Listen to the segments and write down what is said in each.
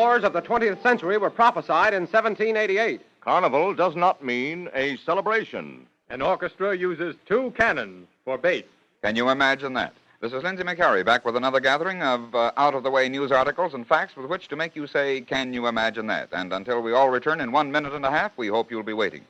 wars of the 20th century were prophesied in 1788. Carnival does not mean a celebration. An orchestra uses 2 cannons for bass. Can you imagine that? This is Lindsay McCarry back with another gathering of out-of-the-way news articles and facts with which to make you say, can you imagine that? And until we all return in 1 minute and a half, we hope you'll be waiting.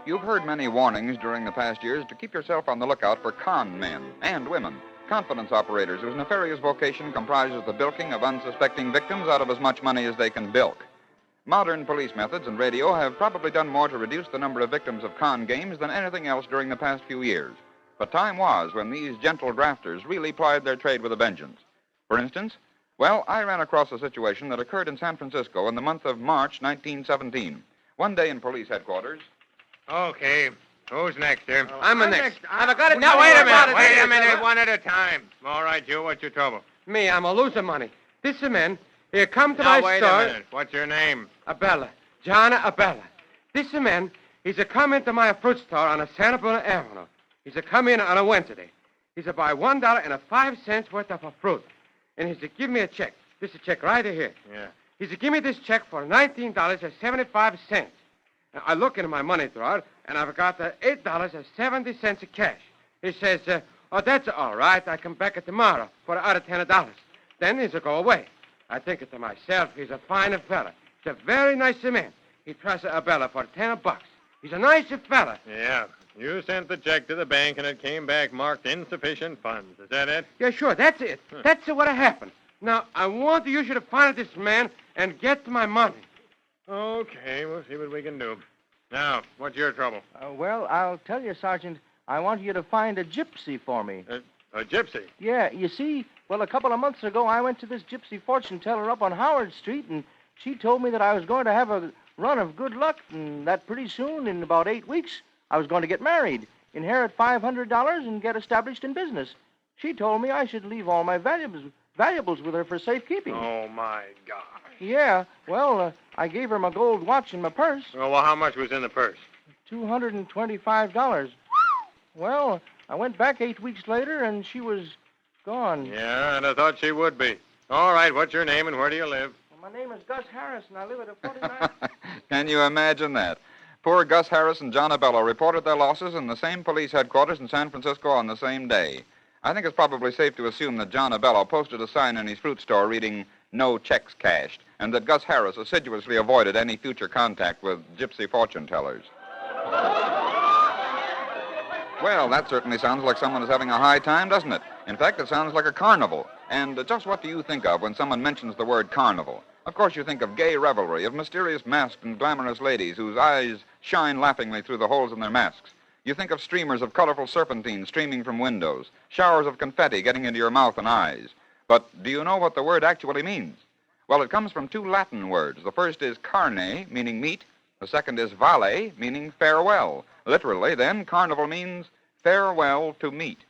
You've heard many warnings during the past years to keep yourself on the lookout for con men and women, confidence operators whose nefarious vocation comprises the bilking of unsuspecting victims out of as much money as they can bilk. Modern police methods and radio have probably done more to reduce the number of victims of con games than anything else during the past few years. But time was when these gentle grafters really plied their trade with a vengeance. For instance, I ran across a situation that occurred in San Francisco in the month of March 1917. One day in police headquarters. Okay. Who's next, sir? I'm next. I've got it. Now, wait a minute. One at a time. All right, you. What's your trouble? Me, I'm a losing money. This man, he come to Now, my wait store. a minute. What's your name? Abella. John Abella. This man, he's a come into my fruit store on a Santa Bruna Avenue. He's a come in on a Wednesday. He's a buy $1.05 worth of a fruit. And he's a give me a check. This is a check right here. Yeah. He's a give me this check for $19.75. Now, I look into my money drawer, and I've got $8.70 of cash. He says, that's all right. I come back tomorrow for out of $10. Then he's a go away. I think to myself, he's a fine fella. He's a very nice man. He trusts Abella for $10. He's a nice fella. Yeah. You sent the check to the bank, and it came back marked insufficient funds. Is that it? Yeah, sure. That's it. That's what happened. Now, I want you to find this man and get my money. Okay, we'll see what we can do. Now, what's your trouble? I'll tell you, Sergeant. I want you to find a gypsy for me. A gypsy? Yeah, you see, a couple of months ago, I went to this gypsy fortune teller up on Howard Street, and she told me that I was going to have a run of good luck, and that pretty soon, in about 8 weeks, I was going to get married, inherit $500, and get established in business. She told me I should leave all my valuables with her for safekeeping. Oh, my God. Yeah, I gave her my gold watch and my purse. Well, how much was in the purse? $225. Well, I went back 8 weeks later, and she was gone. Yeah, and I thought she would be. All right, what's your name and where do you live? Well, my name is Gus Harris, and I live at a 49... Can you imagine that? Poor Gus Harris and John Abella reported their losses in the same police headquarters in San Francisco on the same day. I think it's probably safe to assume that John Abella posted a sign in his fruit store reading, "No checks cashed," and that Gus Harris assiduously avoided any future contact with gypsy fortune tellers. Well, that certainly sounds like someone is having a high time, doesn't it? In fact, it sounds like a carnival. And just what do you think of when someone mentions the word carnival? Of course, you think of gay revelry, of mysterious masked and glamorous ladies whose eyes shine laughingly through the holes in their masks. You think of streamers of colorful serpentine streaming from windows, showers of confetti getting into your mouth and eyes. But do you know what the word actually means? Well, it comes from 2 Latin words. The first is carne, meaning meat. The second is vale, meaning farewell. Literally, then, carnival means farewell to meat.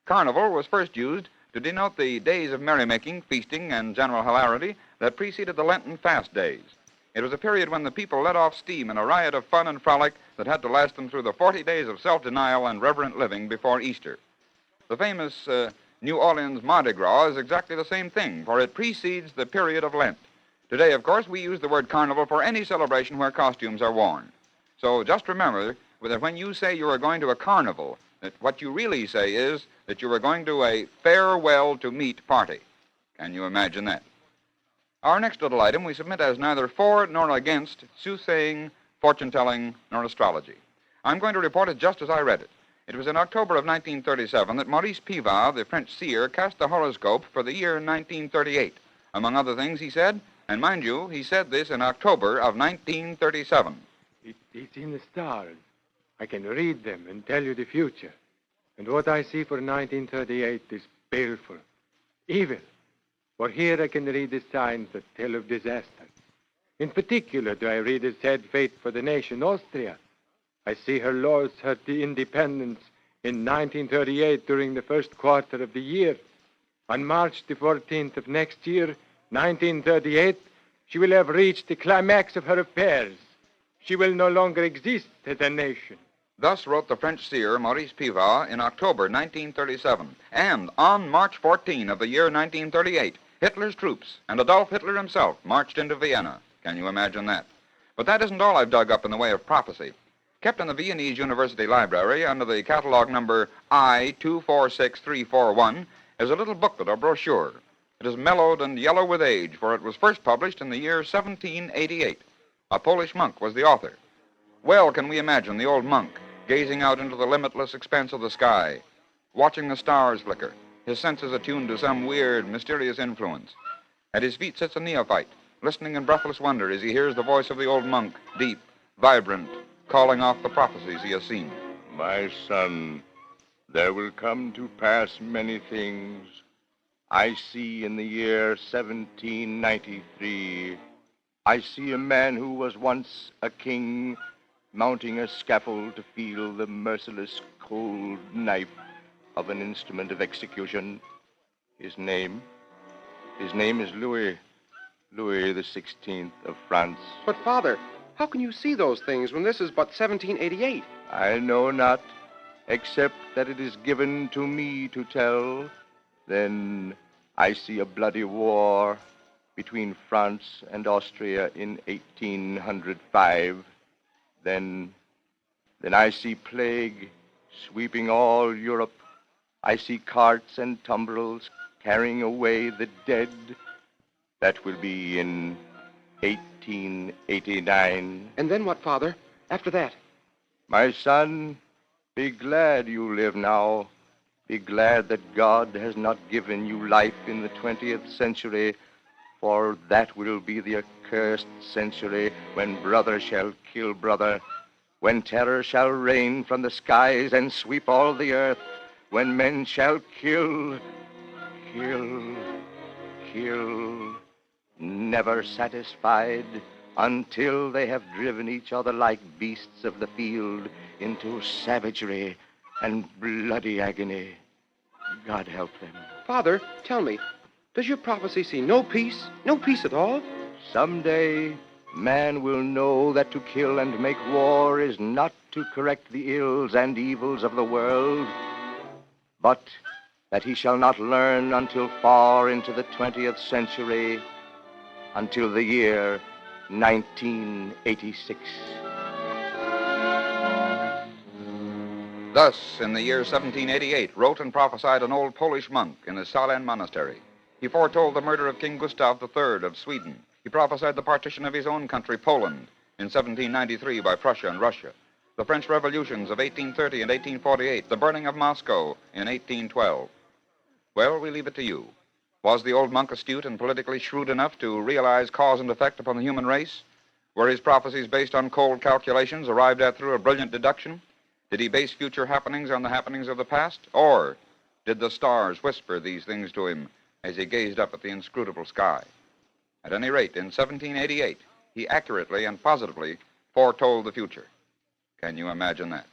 Carnival was first used to denote the days of merrymaking, feasting, and general hilarity that preceded the Lenten fast days. It was a period when the people let off steam in a riot of fun and frolic that had to last them through the 40 days of self-denial and reverent living before Easter. The famous New Orleans Mardi Gras is exactly the same thing, for it precedes the period of Lent. Today, of course, we use the word carnival for any celebration where costumes are worn. So just remember that when you say you are going to a carnival, that what you really say is that you are going to a farewell-to-meet party. Can you imagine that? Our next little item we submit as neither for nor against soothsaying, fortune-telling, nor astrology. I'm going to report it just as I read it. It was in October of 1937 that Maurice Pivard, the French seer, cast the horoscope for the year 1938. Among other things, he said, and mind you, he said this in October of 1937. It's in the stars. I can read them and tell you the future. And what I see for 1938 is baleful, evil. For here I can read the signs that tell of disaster. In particular, do I read a sad fate for the nation, Austria. I see her lost her independence in 1938 during the first quarter of the year. On March the 14th of next year, 1938, she will have reached the climax of her affairs. She will no longer exist as a nation. Thus wrote the French seer Maurice Pivard in October 1937. And on March 14 of the year 1938, Hitler's troops and Adolf Hitler himself marched into Vienna. Can you imagine that? But that isn't all I've dug up in the way of prophecy. Kept in the Viennese University Library under the catalog number I246341 is a little booklet or brochure. It is mellowed and yellow with age, for it was first published in the year 1788. A Polish monk was the author. Well can we imagine the old monk gazing out into the limitless expanse of the sky, watching the stars flicker, his senses attuned to some weird, mysterious influence. At his feet sits a neophyte, listening in breathless wonder as he hears the voice of the old monk, deep, vibrant, calling off the prophecies he has seen. My son, there will come to pass many things. I see in the year 1793, I see a man who was once a king mounting a scaffold to feel the merciless cold knife of an instrument of execution. His name is Louis the 16th of France. But, Father, how can you see those things when this is but 1788? I know not, except that it is given to me to tell. Then I see a bloody war between France and Austria in 1805. Then I see plague sweeping all Europe. I see carts and tumbrils carrying away the dead. That will be in 1889. And then what, Father, after that? My son, be glad you live now. Be glad that God has not given you life in the 20th century, for that will be the accursed century when brother shall kill brother, when terror shall reign from the skies and sweep all the earth, when men shall kill, never satisfied until they have driven each other like beasts of the field into savagery and bloody agony. God help them. Father, tell me, does your prophecy see no peace? No peace at all? Someday, man will know that to kill and make war is not to correct the ills and evils of the world, but that he shall not learn until far into the 20th century, until the year 1986. Thus, in the year 1788, wrote and prophesied an old Polish monk in his Salem monastery. He foretold the murder of King Gustav III of Sweden. He prophesied the partition of his own country, Poland, in 1793 by Prussia and Russia, the French revolutions of 1830 and 1848, the burning of Moscow in 1812. Well, we leave it to you. Was the old monk astute and politically shrewd enough to realize cause and effect upon the human race? Were his prophecies based on cold calculations arrived at through a brilliant deduction? Did he base future happenings on the happenings of the past? Or did the stars whisper these things to him as he gazed up at the inscrutable sky? At any rate, in 1788, he accurately and positively foretold the future. Can you imagine that?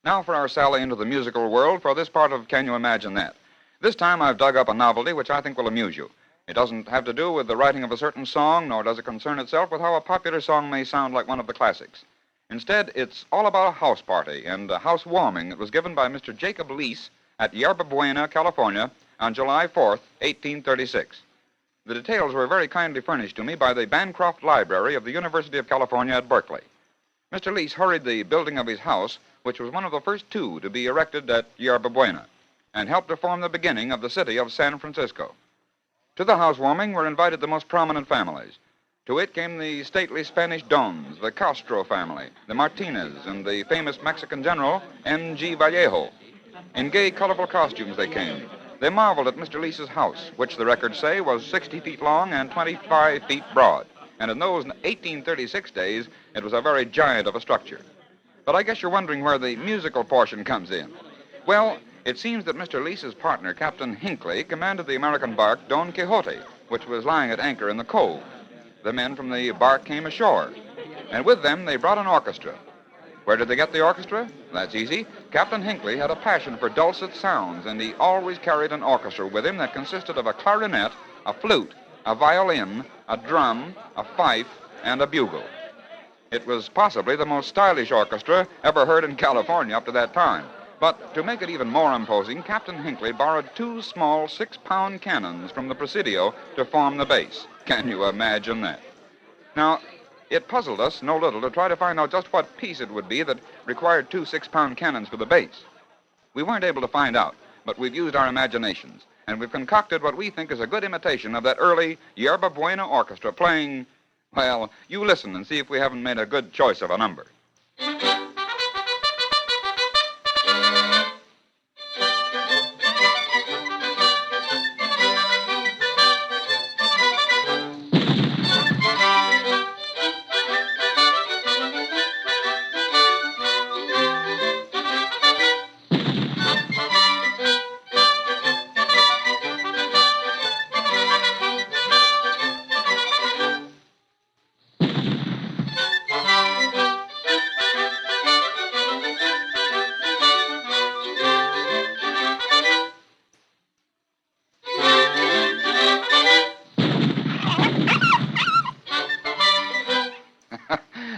Now for our sally into the musical world for this part of Can You Imagine That? This time I've dug up a novelty which I think will amuse you. It doesn't have to do with the writing of a certain song, nor does it concern itself with how a popular song may sound like one of the classics. Instead, it's all about a house party and a housewarming that was given by Mr. Jacob Lease at Yerba Buena, California, on July 4th, 1836. The details were very kindly furnished to me by the Bancroft Library of the University of California at Berkeley. Mr. Lease hurried the building of his house, which was one of the first two to be erected at Yerba Buena, and helped to form the beginning of the city of San Francisco. To the housewarming were invited the most prominent families. To it came the stately Spanish Dons, the Castro family, the Martinez, and the famous Mexican general, M.G. Vallejo. In gay, colorful costumes they came. They marveled at Mr. Lease's house, which the records say was 60 feet long and 25 feet broad. And in those 1836 days, it was a very giant of a structure. But I guess you're wondering where the musical portion comes in. Well, it seems that Mr. Lease's partner, Captain Hinckley, commanded the American bark Don Quixote, which was lying at anchor in the cove. The men from the bark came ashore, and with them they brought an orchestra. Where did they get the orchestra? That's easy. Captain Hinckley had a passion for dulcet sounds, and he always carried an orchestra with him that consisted of a clarinet, a flute, a violin, a drum, a fife, and a bugle. It was possibly the most stylish orchestra ever heard in California up to that time. But to make it even more imposing, Captain Hinckley borrowed 2 small 6-pound cannons from the Presidio to form the bass. Can you imagine that? Now, it puzzled us no little to try to find out just what piece it would be that required 2 6-pound cannons for the bass. We weren't able to find out, but we've used our imaginations, and we've concocted what we think is a good imitation of that early Yerba Buena orchestra playing, well, you listen and see if we haven't made a good choice of a number.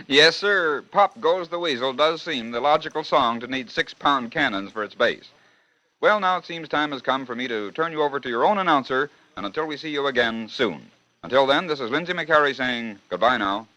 Yes, sir. Pop Goes the Weasel does seem the logical song to need 6-pound cannons for its bass. Well, now it seems time has come for me to turn you over to your own announcer, and until we see you again soon. Until then, this is Lindsay McCary saying goodbye now.